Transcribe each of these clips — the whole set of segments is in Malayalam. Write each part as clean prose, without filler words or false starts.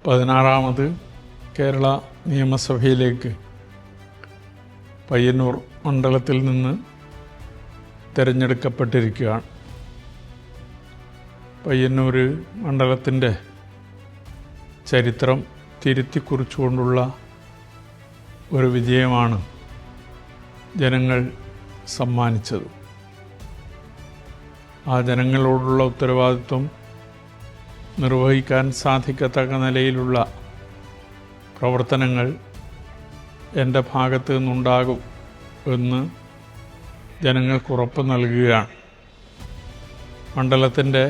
16ാമത് കേരള നിയമസഭയിലേക്ക് പയ്യന്നൂർ മണ്ഡലത്തിൽ നിന്ന് തിരഞ്ഞെടുക്കപ്പെട്ടിരിക്കുകയാണ്. പയ്യന്നൂർ മണ്ഡലത്തിൻ്റെ ചരിത്രം തിരുത്തിക്കുറിച്ചുകൊണ്ടുള്ള ഒരു വിജയമാണ് ജനങ്ങൾ സമ്മാനിച്ചത്. ആ ജനങ്ങളോടുള്ള ഉത്തരവാദിത്വം നിർവഹിക്കാൻ സാധിക്കത്തക്ക നിലയിലുള്ള പ്രവർത്തനങ്ങൾ എൻ്റെ ഭാഗത്തു നിന്നുണ്ടാകും എന്ന് ജനങ്ങൾക്ക് ഉറപ്പ് നൽകുകയാണ്. മണ്ഡലത്തിൻ്റെ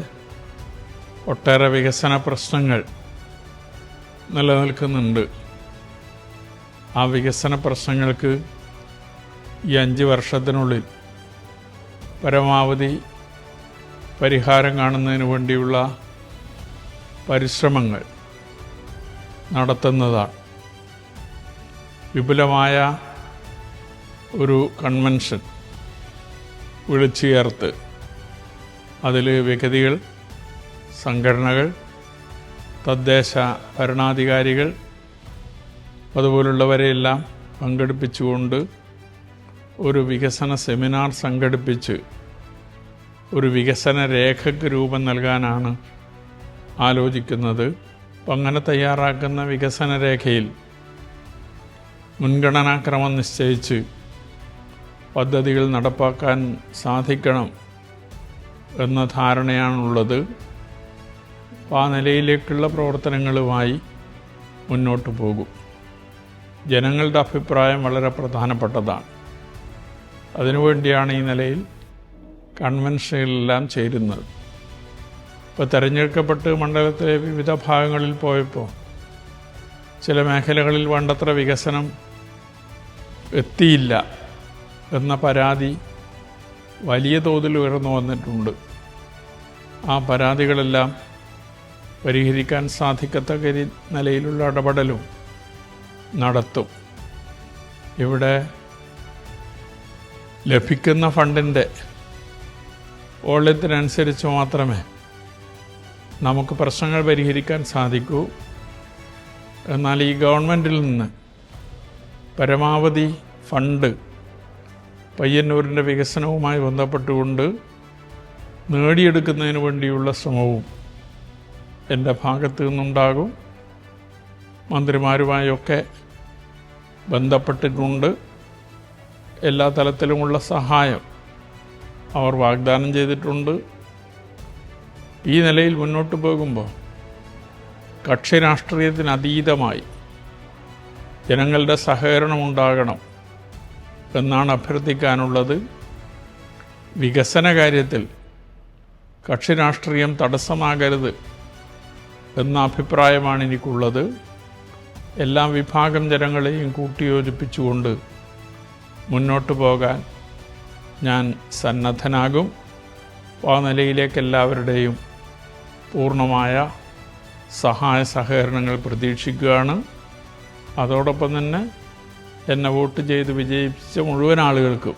ഒട്ടേറെ വികസന പ്രശ്നങ്ങൾ നിലനിൽക്കുന്നുണ്ട്. ആ വികസന പ്രശ്നങ്ങൾക്ക് ഈ 5 വർഷത്തിനുള്ളിൽ പരമാവധി പരിഹാരം കാണുന്നതിന് വേണ്ടിയുള്ള പരിശ്രമങ്ങൾ നടത്തുന്നതാണ്. വിപുലമായ ഒരു കൺവെൻഷൻ വിളിച്ചു ചേർത്ത് അതിൽ വ്യക്തികൾ, സംഘടനകൾ, തദ്ദേശ ഭരണാധികാരികൾ അതുപോലുള്ളവരെയെല്ലാം പങ്കെടുപ്പിച്ചുകൊണ്ട് ഒരു വികസന സെമിനാർ സംഘടിപ്പിച്ച് ഒരു വികസന രേഖയ്ക്ക് രൂപം നൽകാനാണ് ആലോചിക്കുന്നത്. അപ്പം അങ്ങനെ തയ്യാറാക്കുന്ന വികസന രേഖയിൽ മുൻഗണനാക്രമം നിശ്ചയിച്ച് പദ്ധതികൾ നടപ്പാക്കാൻ സാധിക്കണം എന്ന ധാരണയാണുള്ളത്. ആ നിലയിലേക്കുള്ള പ്രവർത്തനങ്ങളുമായി മുന്നോട്ട് പോകും. ജനങ്ങളുടെ അഭിപ്രായം വളരെ പ്രധാനപ്പെട്ടതാണ്. അതിനുവേണ്ടിയാണ് ഈ നിലയിൽ കൺവെൻഷനിലെല്ലാം ചേരുന്നത്. ഇപ്പോൾ തിരഞ്ഞെടുക്കപ്പെട്ട് മണ്ഡലത്തിലെ വിവിധ ഭാഗങ്ങളിൽ പോയപ്പോൾ ചില മേഖലകളിൽ വേണ്ടത്ര വികസനം എത്തിയില്ല എന്ന പരാതി വലിയ തോതിൽ ഉയർന്നു വന്നിട്ടുണ്ട്. ആ പരാതികളെല്ലാം പരിഹരിക്കാൻ സാധിക്കത്തക്ക നിലയിലുള്ള ഇടപെടലും നടത്തും. ഇവിടെ ലഭിക്കുന്ന ഫണ്ടിൻ്റെ വോള്യത്തിനനുസരിച്ച് മാത്രമേ നമുക്ക് പ്രശ്നങ്ങൾ പരിഹരിക്കാൻ സാധിക്കൂ. എന്നാൽ ഈ ഗവൺമെൻറ്റിൽ നിന്ന് പരമാവധി ഫണ്ട് പയ്യന്നൂരിൻ്റെ വികസനവുമായി ബന്ധപ്പെട്ടുകൊണ്ട് നേടിയെടുക്കുന്നതിന് വേണ്ടിയുള്ള ശ്രമവും എൻ്റെ ഭാഗത്തു നിന്നുണ്ടാകും. മന്ത്രിമാരുമായൊക്കെ ബന്ധപ്പെട്ടിട്ടുണ്ട്. എല്ലാ തലത്തിലുമുള്ള സഹായം അവർ വാഗ്ദാനം ചെയ്തിട്ടുണ്ട്. ഈ നിലയിൽ മുന്നോട്ട് പോകുമ്പോൾ കക്ഷി രാഷ്ട്രീയത്തിനതീതമായി ജനങ്ങളുടെ സഹകരണം ഉണ്ടാകണം എന്നാണ് അഭ്യർത്ഥിക്കാനുള്ളത്. വികസന കാര്യത്തിൽ കക്ഷി രാഷ്ട്രീയം തടസ്സമാകരുത് എന്ന അഭിപ്രായമാണ് എനിക്കുള്ളത്. എല്ലാ വിഭാഗം ജനങ്ങളെയും കൂട്ടിയോജിപ്പിച്ചുകൊണ്ട് മുന്നോട്ട് പോകാൻ ഞാൻ സന്നദ്ധനാകും. ആ നിലയിലേക്ക് എല്ലാവരുടെയും പൂർണ്ണമായ സഹായ സഹകരണങ്ങൾ പ്രതീക്ഷിക്കുകയാണ്. അതോടൊപ്പം തന്നെ എന്നെ വോട്ട് ചെയ്ത് വിജയിപ്പിച്ച മുഴുവൻ ആളുകൾക്കും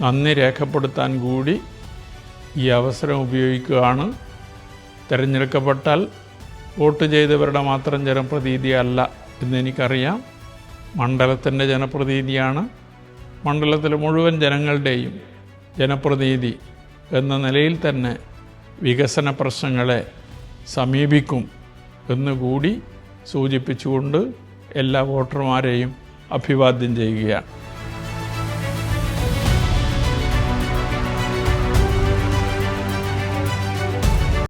നന്ദി രേഖപ്പെടുത്താൻ കൂടി ഈ അവസരം ഉപയോഗിക്കുകയാണ്. തിരഞ്ഞെടുക്കപ്പെട്ടാൽ വോട്ട് ചെയ്തവരുടെ മാത്രം ജനപ്രതിനിധിയല്ല എന്നെനിക്കറിയാം. മണ്ഡലത്തിൻ്റെ ജനപ്രതിനിധിയാണ്. മണ്ഡലത്തിലെ മുഴുവൻ ജനങ്ങളുടെയും ജനപ്രതിനിധി എന്ന നിലയിൽ തന്നെ വികസന പ്രശ്നങ്ങളെ സമീപിക്കും എന്നുകൂടി സൂചിപ്പിച്ചുകൊണ്ട് എല്ലാ വോട്ടർമാരെയും അഭിവാദ്യം ചെയ്യുകയാണ്.